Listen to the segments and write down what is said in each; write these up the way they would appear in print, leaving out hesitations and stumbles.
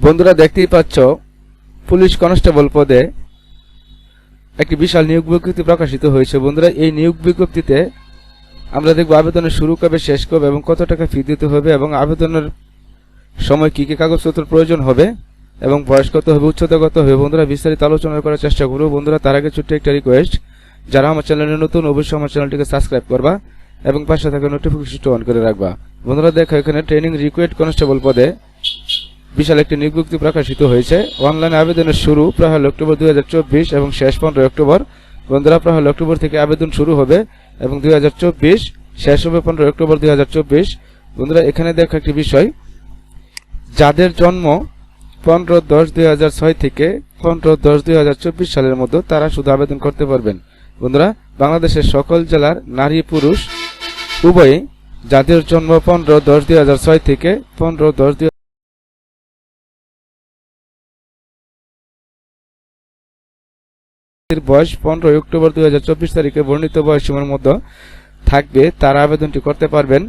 বন্ধুরা দেখতেই পাচ্ছ পুলিশ কনস্টেবল পদে একটি বিশাল নিয়োগ বিজ্ঞপ্তি প্রকাশিত হয়েছে। বন্ধুরা এই নিয়োগ বিজ্ঞপ্তিতে আমরা দেখব আবেদনের শুরু কবে, শেষ কবে এবং কত টাকা ফি দিতে হবে এবং আবেদনের সময় কি কি কাগজপত্র প্রয়োজন হবে এবং বয়স কত হবে, উচ্চতা কত হবে। বন্ধুরা বিস্তারিত আলোচনা করার চেষ্টা করব। বন্ধুরা তার আগে ছোট্ট একটা রিকোয়েস্ট, যারা আমার চ্যানেলে নতুন অবশ্যই আমার চ্যানেলটিকে সাবস্ক্রাইব করবা এবং পাশে থাকা নোটিফিকেশনটি অন করে রাখবা। বন্ধুরা দেখো এখানে ট্রেনিং রিক্রুইট কনস্টেবল পদে বিশাল একটি নিয়োগ বিজ্ঞপ্তি প্রকাশিত হয়েছে। অনলাইন আবেদনের শুরু 1 অক্টোবর 2024 এবং শেষ 15 অক্টোবর। বন্ধুরা 1 অক্টোবর থেকে আবেদন শুরু হবে এবং 2024 শেষ হবে 15 অক্টোবর 2024। বন্ধুরা এখানে দেখো একটি বিষয়, যাদের জন্ম 15/10/2006 থেকে 15/10/2024 সালের মধ্যে তারা শুধু আবেদন করতে পারবেন। বন্ধুরা বাংলাদেশের সকল জেলার নারী পুরুষ উভয়ই যাদের জন্ম 15/10/2006 থেকে 15/10 বয়স 15 অক্টোবর 2024 তারিখে বর্ণিত বয়স সীমার মধ্যে থাকবে তারা আবেদনটি করতে পারবেন।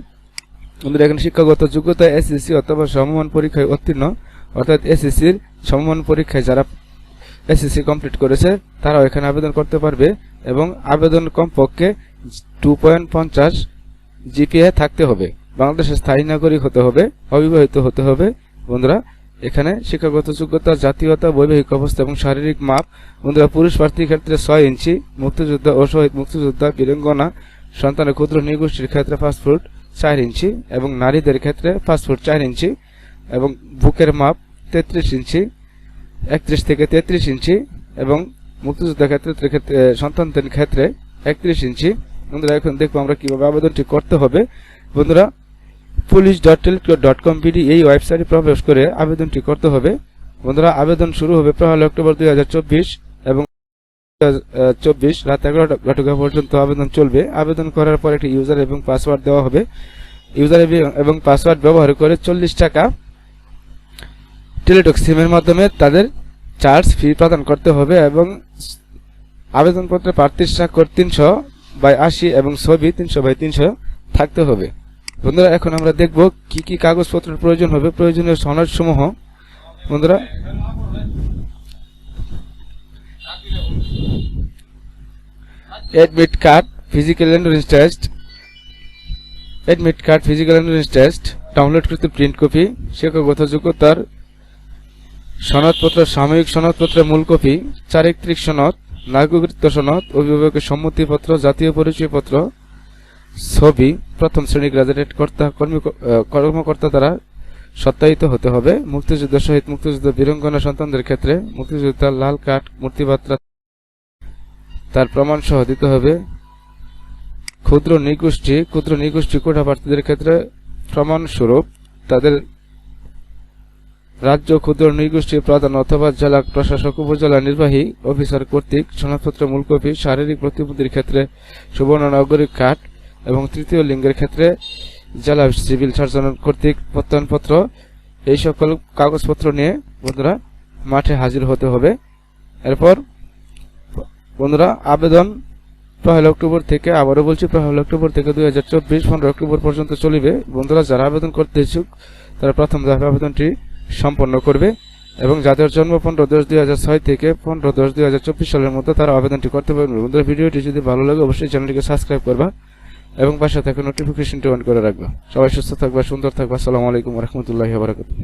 বন্ধুরা এখানে শিক্ষাগত যোগ্যতা এসএসসি অথবা সমমান পরীক্ষায় উত্তীর্ণ, অর্থাৎ এসএসসির সমমান পরীক্ষায় যারা এসএসসি কমপ্লিট করেছে তারাও এখানে আবেদন করতে পারবে এবং আবেদন কমপক্ষে 2.50 জিপিএ থাকতে হবে। বাংলাদেশের স্থায়ী নাগরিক হতে হবে, অবিবাহিত হতে হবে। বন্ধুরা এখানে শিক্ষাগত যোগ্যতা, জাতীয়তা, বৈবাহিক অবস্থা এবং শারীরিক মাপ। বন্ধুরা পুরুষ প্রার্থীর ক্ষেত্রে 6 ইঞ্চি, মুক্তিযোদ্ধা ও শহীদ মুক্তিযোদ্ধা, বীরাঙ্গনা, সন্তানের ক্ষুদ্র নৃগোষ্ঠীর ক্ষেত্রে 5 ফুট 4 ইঞ্চি এবং নারীদের ক্ষেত্রে 5 ফুট 4 ইঞ্চি এবং বুকের মাপ 33 ইঞ্চি 31 থেকে 33 ইঞ্চি এবং মুক্তিযোদ্ধার ক্ষেত্রে সন্তানদের ক্ষেত্রে 31 ইঞ্চি। বন্ধুরা এখন দেখবো আমরা কিভাবে আবেদনটি করতে হবে। বন্ধুরা police.teleco.com.bd এই ওয়েবসাইটে প্রবেশ করে আবেদনটি করতে হবে। বন্ধুরা আবেদন শুরু হবে 1 অক্টোবর 2024 এবং 2024 রাত 11টা পর্যন্ত আবেদন চলবে। আবেদন করার পর একটি ইউজার এবং পাসওয়ার্ড দেওয়া হবে। ইউজার এবং পাসওয়ার্ড ব্যবহার করে 40 টাকা টেলিটক সিমের মাধ্যমে তাদের চার্জ ফি প্রদান করতে হবে এবং আবেদনপত্রে প্রার্থীর স্বাক্ষর 300/80 এবং ছবি 300/300 থাকতে হবে। বন্ধুরা এখন আমরা দেখব কি কি কাগজপত্রের প্রয়োজন হবে, প্রয়োজনীয় সনদসমূহ। বন্ধুরা admit card, physical entrance test, admit card, physical entrance test, ডাউনলোডকৃত প্রিন্ট কপি, শিক্ষাগত যোগ্যতার সনদপত্র, সাময়িক সনদপত্রের মূল কপি, চারিত্রিক সনদ, নাগরিকত্ব সনদ, অভিভাবকের সম্মতিপত্র, জাতীয় পরিচয়পত্র, ছবি, প্রথম শ্রেণী গ্রাজুয়েট কর্মকর্তা দ্বারা সত্যায়িত হতে হবে। মুক্তিযুদ্ধ, শহীদ মুক্তিযুদ্ধ, বীরাঙ্গনা সন্তানদের ক্ষেত্রে মুক্তিযোদ্ধার লাল কার্ড, মূর্তিবার্তা তার প্রমাণ সহ দিতে হবে। ক্ষুদ্র নৃগোষ্ঠী কোটা প্রার্থীদের ক্ষেত্রে প্রমাণস্বরূপ তাদের রাজ্য ক্ষুদ্র নৃগোষ্ঠী প্রধান অথবা জেলা প্রশাসক, উপজেলা নির্বাহী অফিসার কর্তৃক সনদপত্র মূল কপি, শারীরিক প্রতিবন্ধীর ক্ষেত্রে সুবর্ণ নাগরিক কার্ড এবং তৃতীয় লিঙ্গের ক্ষেত্রে জেলা সিভিল সার্জন কর্তৃক প্রত্যয়নপত্র। এই সকল কাগজপত্র নিয়ে বন্ধুরা মাঠে হাজির হতে হবে। এরপর বন্ধুরা আবেদন 1 অক্টোবর থেকে, আবারও বলছি 1 অক্টোবর থেকে 2024 15 অক্টোবর পর্যন্ত চলিবে। বন্ধুরা যারা আবেদন করতে ইচ্ছুক তারা প্রথম ধাপে আবেদনটি সম্পন্ন করবে এবং যাদের জন্ম 15/10/2006 থেকে 15/10/2024 সালের মধ্যে তারা আবেদনটি করতে পারবে। বন্ধুরা ভিডিওটি যদি ভালো লাগে অবশ্যই চ্যানেলটিকে সাবস্ক্রাইব করবা এবং পাশে থাকা নোটিফিকেশনটি অন করে রাখবা। সবাই সুস্থ থাকবা, সুন্দর থাকবা। আসসালামু আলাইকুম ওয়া রাহমাতুল্লাহি ওয়া বারাকাতুহু।